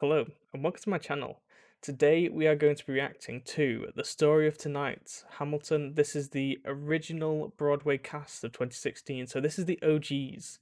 Hello, and welcome to my channel. Today we are going to be reacting to The Story of Tonight, Hamilton. This is the original Broadway cast of 2016, so this is the OGs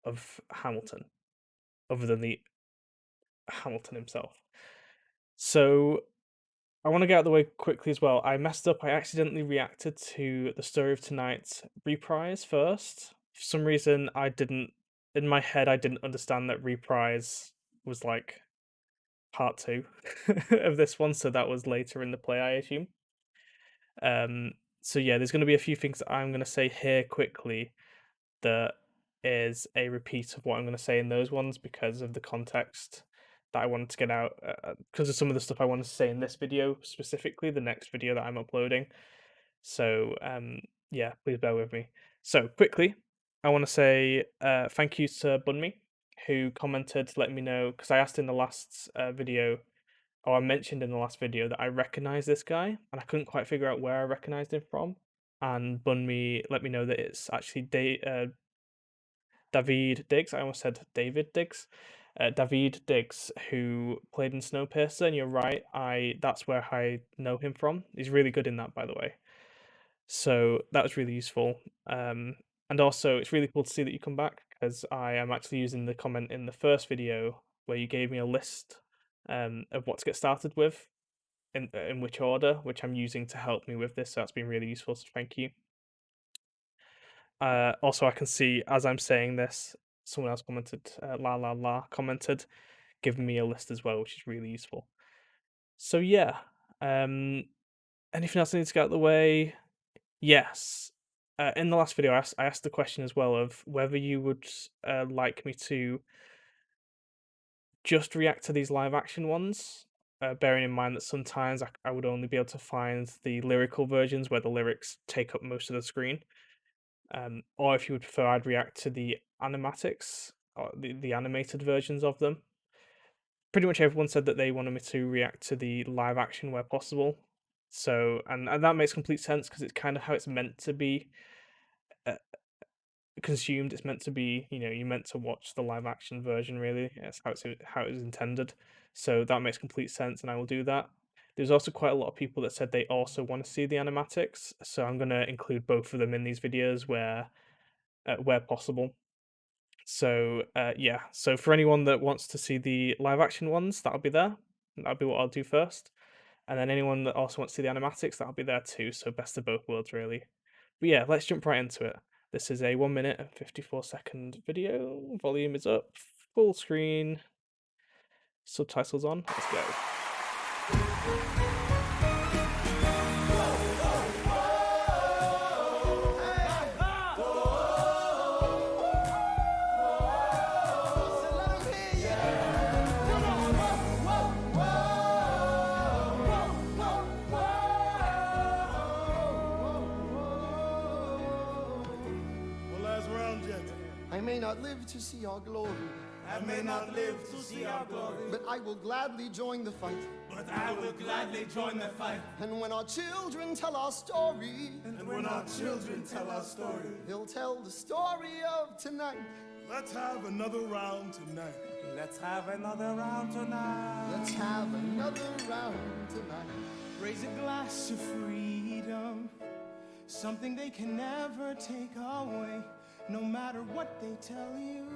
of Hamilton, other than the Hamilton himself. So I want to get out of the way quickly as well. I messed up, I accidentally reacted to The Story of Tonight reprise first. For some reason, in my head, I didn't understand that reprise was like part two of this one, so that was later in the play, I assume. Um, so yeah, there's going to be a few things that I'm going to say here quickly that is a repeat of what I'm going to say in those ones because of the context that I wanted to get out, because of some of the stuff I wanted to say in this video specifically, the next video that I'm uploading. So yeah, please bear with me. So quickly, I want to say thank you to Bunmi who commented to let me know because I asked in the last video I mentioned in the last video that I recognized this guy, and I couldn't quite figure out where I recognized him from. And Bunmi let me know that it's actually David Diggs. I almost said David Diggs. David Diggs, who played in Snowpiercer, and you're right, that's where I know him from. He's really good in that, by the way. So that was really useful. And also, it's really cool to see that you come back because I am actually using the comment in the first video where you gave me a list of what to get started with in which order, which I'm using to help me with this. So that's been really useful. So thank you. Also, I can see as I'm saying this, someone else commented, la la la commented, giving me a list as well, which is really useful. So yeah, anything else I need to get out of the way? Yes. In the last video, I asked the question as well of whether you would like me to just react to these live action ones, bearing in mind that sometimes I would only be able to find the lyrical versions where the lyrics take up most of the screen. Or if you would prefer, I'd react to the animatics, or the animated versions of them. Pretty much everyone said that they wanted me to react to the live action where possible. So, and that makes complete sense because it's kind of how it's meant to be uh, consumed. It's meant to be, you're meant to watch the live action version. Really, that's how it was intended. So that makes complete sense, and I will do that. There's also quite a lot of people that said they also want to see the animatics, so I'm going to include both of them in these videos where possible. So yeah, so for anyone that wants to see the live action ones, that'll be there. That'll be what I'll do first. And then anyone that also wants to see the animatics, that'll be there too. So best of both worlds, really. But yeah, let's jump right into it. This is a 1 minute and 54-second video. Volume is up, full screen, subtitles on. Let's go. I may not live to see our glory. I may not live to see our glory. But I will gladly join the fight. But I will gladly join the fight. And when our children tell our story. And when our children tell our story. They'll tell the story of tonight. Let's have another round tonight. Let's have another round tonight. Let's have another round tonight. Raise a glass of freedom, something they can never take away, no matter what they tell you.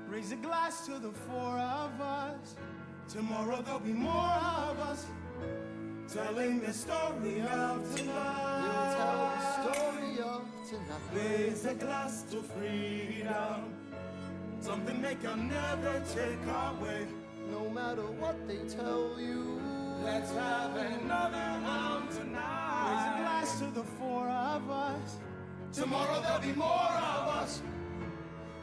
Raise a glass to the four of us. Tomorrow there'll be more of us telling the story of tonight. They'll tell the story of tonight. Raise a glass to freedom, something they can never take away, no matter what they tell you. Let's have another round tonight. Raise a glass to the four of us. Tomorrow there'll be more of us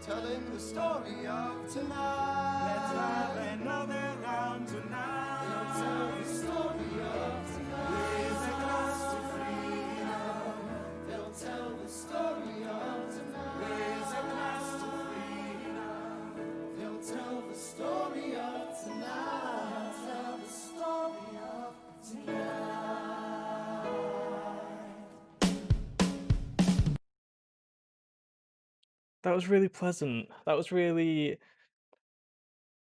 telling the story of tonight. Let's have another round tonight. They'll tell the story of tonight. Raise a glass to freedom. They'll tell the story of tonight. Raise a glass to freedom. They'll tell the story of tonight. Tell the story of tonight. That was really pleasant. That was really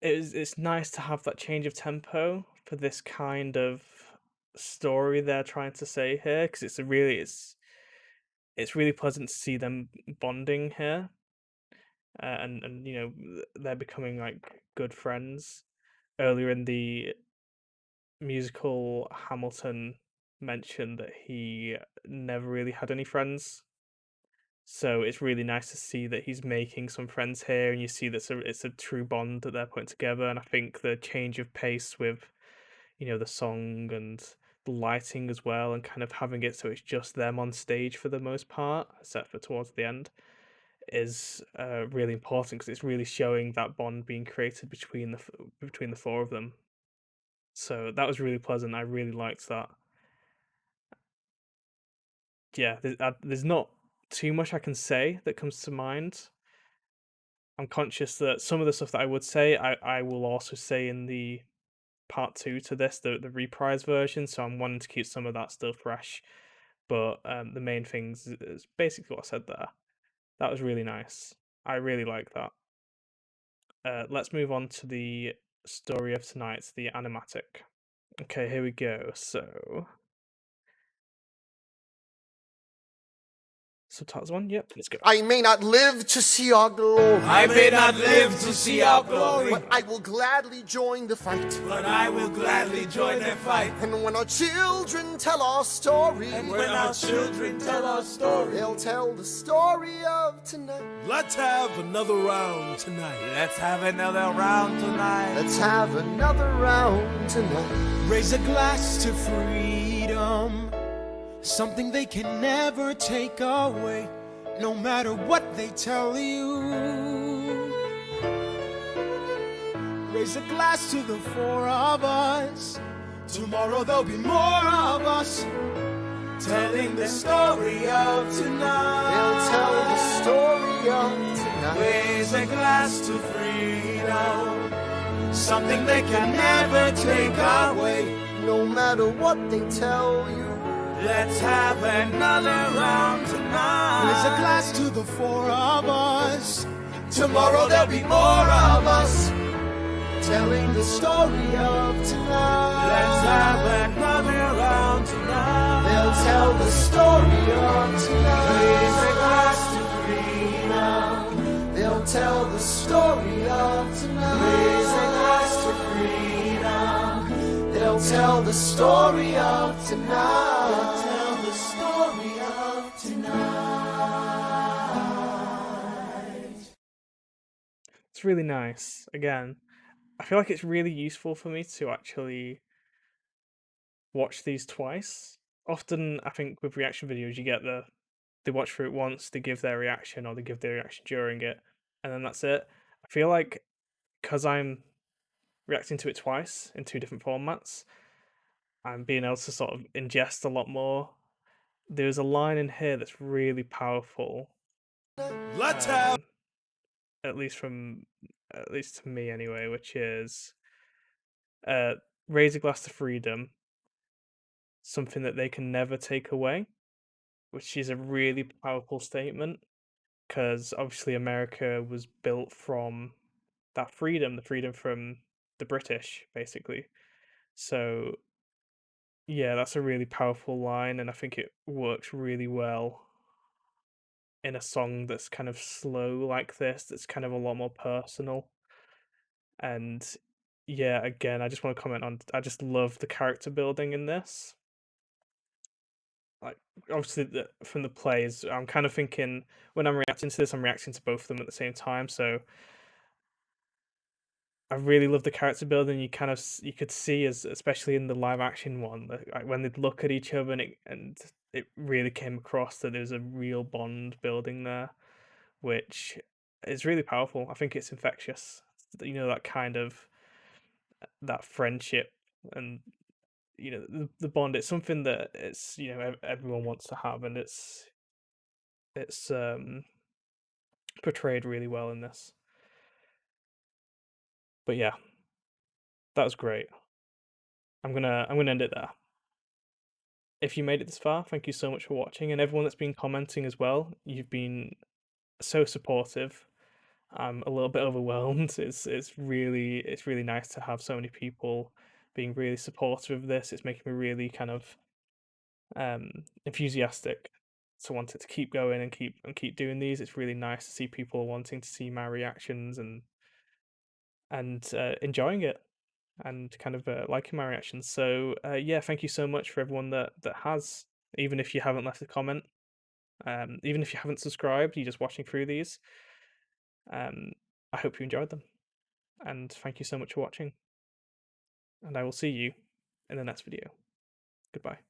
it's nice to have that change of tempo for this kind of story they're trying to say here, because it's really pleasant to see them bonding here, and they're becoming like good friends. Earlier in the musical, Hamilton mentioned that he never really had any friends. So it's really nice to see that he's making some friends here, and you see that it's a true bond that they're putting together. And I think the change of pace with, the song and the lighting as well, and kind of having it so it's just them on stage for the most part, except for towards the end, is really important because it's really showing that bond being created between the four of them. So that was really pleasant. I really liked that. Yeah, there's not too much I can say that comes to mind. I'm conscious that some of the stuff that I would say, I will also say in the part two to this, the reprise version. So I'm wanting to keep some of that still fresh. But the main things is basically what I said there. That was really nice. I really like that. Let's move on to the story of tonight, the animatic. Okay, here we go. So subtitles on. Yep, let's go. I may not live to see our glory, I may not live to see our glory, but I will gladly join the fight. but I will gladly join the fight. And when our children tell our story, And when our children tell our story, they'll tell the story of tonight. let's have another round tonight. Let's have another round tonight. Let's have another round tonight. Raise a glass to freedom, something they can never take away, no matter what they tell you. Raise a glass to the four of us. Tomorrow there'll be more of us, telling the story of tonight. They'll tell the story of tonight. Raise a glass to freedom, something they can never take away. No matter what they tell you, Let's have another round tonight. Raise a glass to the four of us. Tomorrow there'll be more of us, telling the story of tonight. let's have another round tonight. They'll tell the story of Raise a tonight. glass to freedom. They'll tell the story of Raise a tonight. glass to freedom. They'll tell the story of tonight. Tell the story of tonight. It's really nice. Again, I feel like it's really useful for me to actually watch these twice. Often, I think with reaction videos, you get they watch through it once, they give their reaction, or they give their reaction during it, and then that's it. I feel like because I'm reacting to it twice in two different formats, I'm being able to sort of ingest a lot more. There's a line in here that's really powerful. Let's have At least to me anyway, which is raise a glass to freedom, something that they can never take away, which is a really powerful statement because obviously America was built from that freedom, the freedom from the British, basically. So yeah, that's a really powerful line, and I think it works really well in a song that's kind of slow like this, that's kind of a lot more personal. And yeah, again, I just want to comment on I just love the character building in this. Like obviously from the plays, I'm kind of thinking when I'm reacting to this, I'm reacting to both of them at the same time. So I really love the character building. You kind of you could see as especially in the live action one, like when they'd look at each other and it really came across that there's a real bond building there, which is really powerful. I think it's infectious. That kind of that friendship and the bond. It's something that it's everyone wants to have, and it's portrayed really well in this. But yeah, that was great. I'm gonna end it there. If you made it this far, thank you so much for watching, and everyone that's been commenting as well. You've been so supportive. I'm a little bit overwhelmed. It's really nice to have so many people being really supportive of this. It's making me really kind of enthusiastic to want it to keep going and keep doing these. It's really nice to see people wanting to see my reactions and enjoying it and kind of liking my reactions. So yeah, thank you so much for everyone that has, even if you haven't left a comment, even if you haven't subscribed, you're just watching through these. Um, I hope you enjoyed them, and thank you so much for watching. And I will see you in the next video. Goodbye.